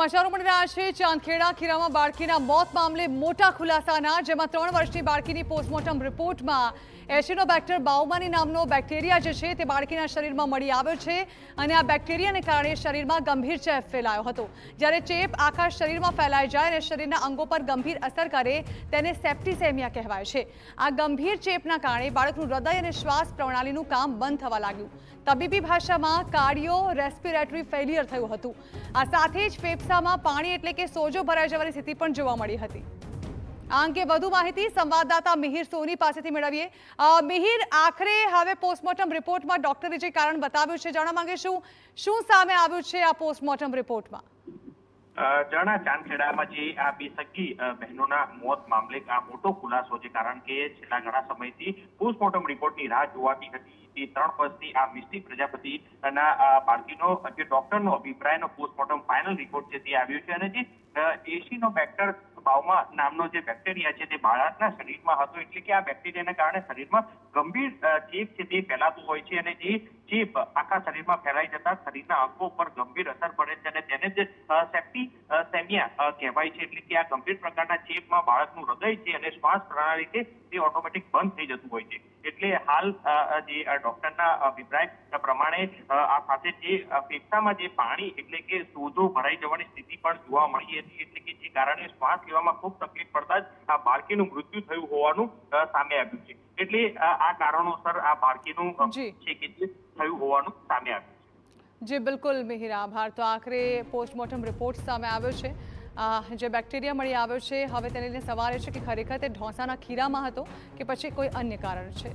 સમાચારો મળી રહ્યા છે ચાંદખેડા ખીરામાં બાળકીના મોત મામલે મોટા ખુલાસાના, જેમાં 3 વર્ષની બાળકીની પોસ્ટમોર્ટમ રિપોર્ટમાં એસિનોબેક્ટર બાઉમાની નામનો બેક્ટેરિયા જે છે તે બાળકીના શરીરમાં મળી આવ્યો છે અને આ બેક્ટેરિયાને કારણે શરીરમાં ગંભીર ચેપ ફેલાયો હતો। જ્યારે ચેપ આખા શરીરમાં ફેલાઈ જાય અને શરીરના અંગો પર ગંભીર અસર કરે તેને સેપ્ટિસેમિયા કહેવાય છે। આ ગંભીર ચેપના કારણે બાળકનું હૃદય અને શ્વાસ પ્રણાલીનું કામ બંધ થવા લાગ્યું। તબીબી ભાષામાં કાર્ડિયો રેસ્પિરેટરી ફેલિયર થયું હતું। આ સાથે જ ફેફસામાં પાણી એટલે કે સોજો ભરાઈ જવાની સ્થિતિ પણ જોવા મળી હતી। આ અંગે વધુ માહિતી સંવાદદાતા મિહિર સોની પાસેથી મેળવીએ। મિહિર, આખરે હવે પોસ્ટમોર્ટમ રિપોર્ટમાં ડોક્ટરે જે કારણ બતાવ્યું છે જાણવા માંગીશું, શું સામે આવ્યું છે આ પોસ્ટમોર્ટમ રિપોર્ટમાં? જણા ચાંદખેડામાં જે આ બે સગી બહેનોના મોત મામલે આ મોટો ખુલાસો છે, કારણ કે છેલ્લા ઘણા સમયથી પોસ્ટમોર્ટમ રિપોર્ટની રાહ જોવાતી હતી। તે 3 વર્ષથી આ મિસ્ટી પ્રજાપતિના બાળકીનો જે ડોક્ટરનો અભિપ્રાયનો પોસ્ટમોર્ટમ ફાઇનલ રિપોર્ટ છે તે આવ્યો છે અને જે એસિનોબેક્ટર બાઉમા નામનો જે બેક્ટેરિયા છે તે બાળકના શરીરમાં હતો, એટલે કે આ બેક્ટેરિયાને કારણે શરીરમાં ગંભીર ચેપ છે તે ફેલાતું હોય છે અને જે ચેપ આખા શરીરમાં ફેલાઈ જતા શરીરના અંગો પર ગંભીર અસર પડે છે અને તેને જ સેપ્ટિસેમિયા કહેવાય છે। એટલે કે આ ગંભીર પ્રકારના ચેપમાં બાળકનું હૃદય છે અને શ્વાસ પ્રણાલી છે તે ઓટોમેટિક બંધ થઈ જતું હોય છે। એટલે હાલ જે ડોક્ટરના અભિપ્રાય પ્રમાણે આ સાથે જે ફેફસામાં જે પાણી એટલે કે સોજો ભરાઈ જવાની સ્થિતિ પણ જોવા મળી હતી, એટલે કે જે કારણે શ્વાસ લેવામાં ખૂબ તકલીફ પડતા જ આ બાળકીનું મૃત્યુ થયું હોવાનું સામે આવ્યું છે। એટલે આ કારણોસર આ બાળકીનું છે કે જે થયું હોવાનું સામે આવ્યું છે। જી બિલકુલ મિહિર, આભાર। તો આખરે પોસ્ટમોર્ટમ રિપોર્ટ સામે આવ્યો છે। જે બેક્ટેરિયા મળી આવ્યો છે, હવે તેને લઈને સવાલ એ છે કે ખરેખર તે ઢોસાના ખીરામાં હતો કે પછી કોઈ અન્ય કારણ છે।